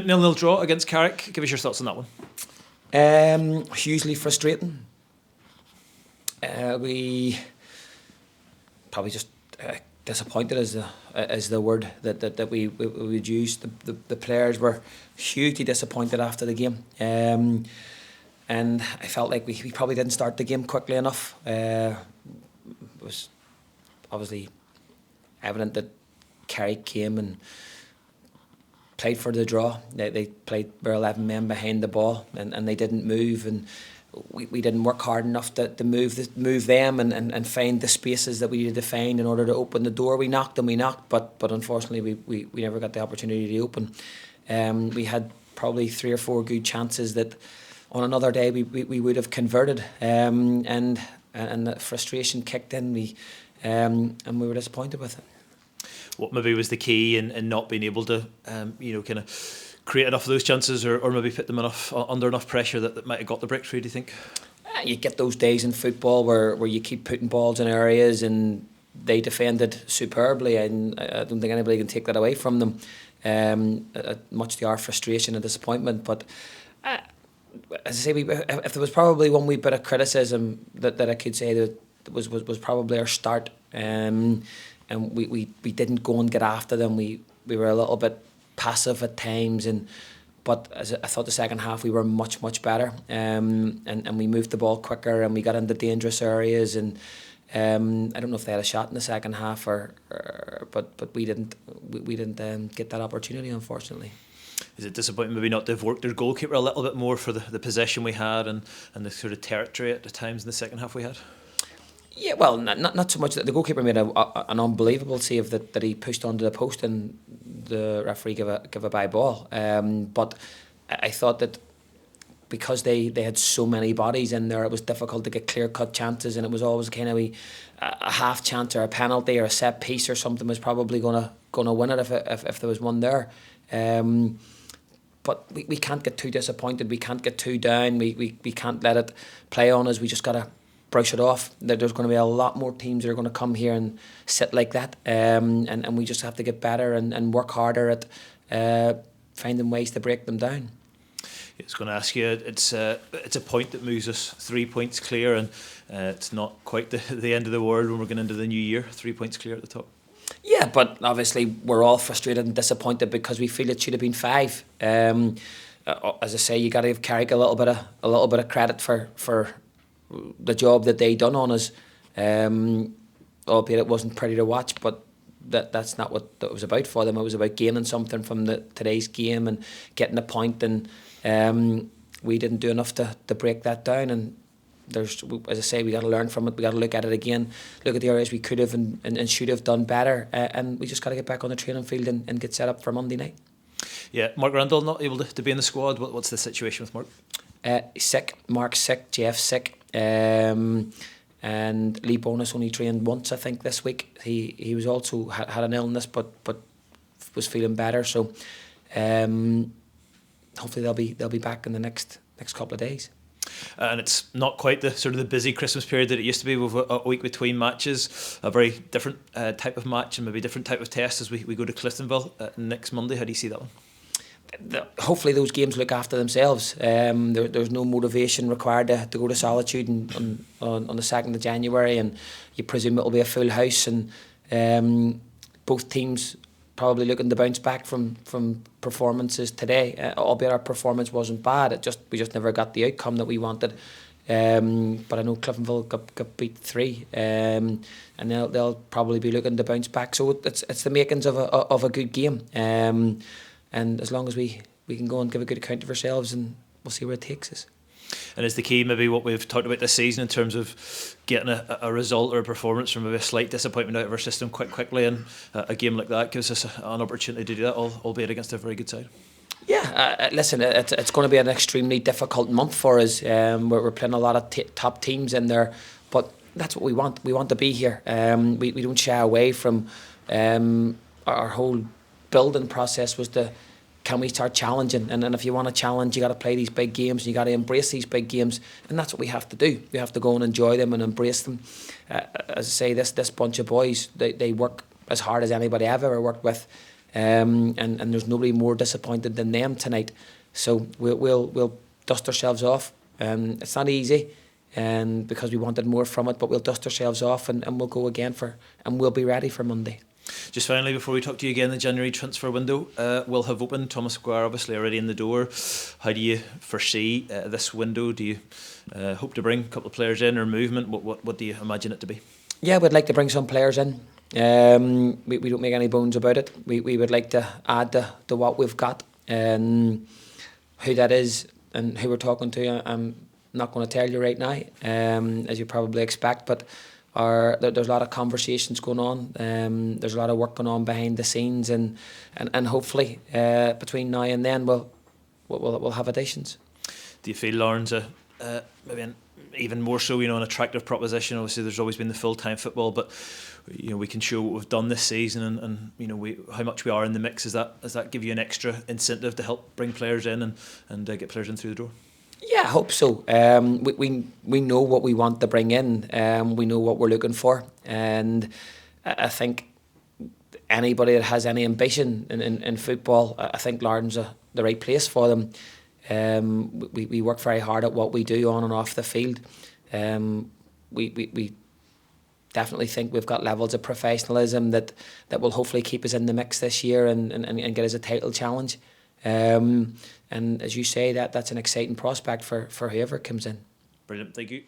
0-0 draw against Carrick. Give us your thoughts on that one. Hugely frustrating. We probably just disappointed is the word that we would use. The players were hugely disappointed after the game, and I felt like we probably didn't start the game quickly enough. It was obviously evident that Carrick came and played for the draw. They played their 11 men behind the ball, and they didn't move, and we didn't work hard enough to move them and find the spaces that we needed to find in order to open the door. We knocked, but unfortunately we never got the opportunity to open. We had probably 3 or 4 good chances that on another day we would have converted, and the frustration kicked in. And we were disappointed with it. What maybe was the key in not being able to, kind of create enough of those chances, or maybe put them under enough pressure that might have got the breakthrough, do you think? You get those days in football where you keep putting balls in areas and they defended superbly, and I don't think anybody can take that away from them, much to our frustration and disappointment. But as I say, if there was probably one wee bit of criticism that I could say that was probably our start, and we didn't go and get after them. We were a little bit passive at times, but as I thought the second half we were much better, and we moved the ball quicker and we got into dangerous areas, and I don't know if they had a shot in the second half but we didn't get that opportunity, unfortunately. Is it disappointing maybe not to have worked their goalkeeper a little bit more for the possession we had and the sort of territory at the times in the second half we had? Yeah, well, not so much that the goalkeeper made an unbelievable save that he pushed onto the post and the referee gave a by ball. But I thought that because they had so many bodies in there, it was difficult to get clear-cut chances, and it was always kind of a half chance or a penalty or a set piece or something was probably gonna win it if there was one there. But we can't get too disappointed. We can't get too down. We can't let it play on us. We just gotta brush it off. There's going to be a lot more teams that are going to come here and sit like that, and we just have to get better and work harder at finding ways to break them down. I was going to ask you, it's a point that moves us 3 points clear, and it's not quite the end of the world when we're going into the new year. 3 points clear at the top. Yeah, but obviously we're all frustrated and disappointed because we feel it should have been 5. As I say, you got to give Carrick a little bit of credit for the job that they done on us, albeit it wasn't pretty to watch, but that's not what that was about for them. It was about gaining something from today's game and getting a point, and we didn't do enough to break that down. And as I say, we got to learn from it. We got to look at it again, look at the areas we could have and should have done better, and we just got to get back on the training field and get set up for Monday night. Yeah, Mark Randall not able to be in the squad. What's the situation with Mark? Sick. Mark's sick. Jeff's sick. And Lee Bonus only trained once, I think, this week. He was also had an illness, but was feeling better. So hopefully they'll be back in the next couple of days. And it's not quite the sort of the busy Christmas period that it used to be, with a week between matches. A very different type of match and maybe different type of test as we go to Cliftonville next Monday. How do you see that one? Hopefully those games look after themselves. There's no motivation required to go to Solitude on the 2nd of January, and you presume it'll be a full house, and both teams probably looking to bounce back from performances today, albeit our performance wasn't bad. We just never got the outcome that we wanted. But I know Cliftonville got beat 3, and they'll probably be looking to bounce back. So it's the makings of a good game. And as long as we can go and give a good account of ourselves, and we'll see where it takes us. And is the key maybe what we've talked about this season in terms of getting a result or a performance from maybe a slight disappointment out of our system quite quickly, and a game like that gives us an opportunity to do that, albeit against a very good side? Yeah, listen, it's going to be an extremely difficult month for us. We're playing a lot of top teams in there, but that's what we want. We want to be here. We don't shy away from our whole building process was can we start challenging, and if you want to challenge, you got to play these big games and you got to embrace these big games, and that's what we have to do. We have to go and enjoy them and embrace them. As I say, this bunch of boys, they work as hard as anybody I've ever worked with, and there's nobody more disappointed than them tonight. So we'll dust ourselves off. It's not easy, and because we wanted more from it, but we'll dust ourselves off and we'll go again and we'll be ready for Monday. Just finally, before we talk to you again, the January transfer window will have opened. Thomas Squire obviously already in the door. How do you foresee this window? Do you hope to bring a couple of players in, or movement? What do you imagine it to be? Yeah, we'd like to bring some players in. We don't make any bones about it. We would like to add to what we've got. Who that is and who we're talking to, I'm not going to tell you right now, as you probably expect, but there's a lot of conversations going on. There's a lot of work going on behind the scenes, and hopefully between now and then we'll have additions. Do you feel Larne's maybe even more so, an attractive proposition? Obviously, there's always been the full-time football, but we can show what we've done this season, and how much we are in the mix. Does that give you an extra incentive to help bring players in and get players in through the door? Yeah, I hope so. We know what we want to bring in. We know what we're looking for, and I think anybody that has any ambition in football, I think Larne's the right place for them. We work very hard at what we do on and off the field. We definitely think we've got levels of professionalism that will hopefully keep us in the mix this year and get us a title challenge. And as you say, that's an exciting prospect for whoever comes in. Brilliant, thank you.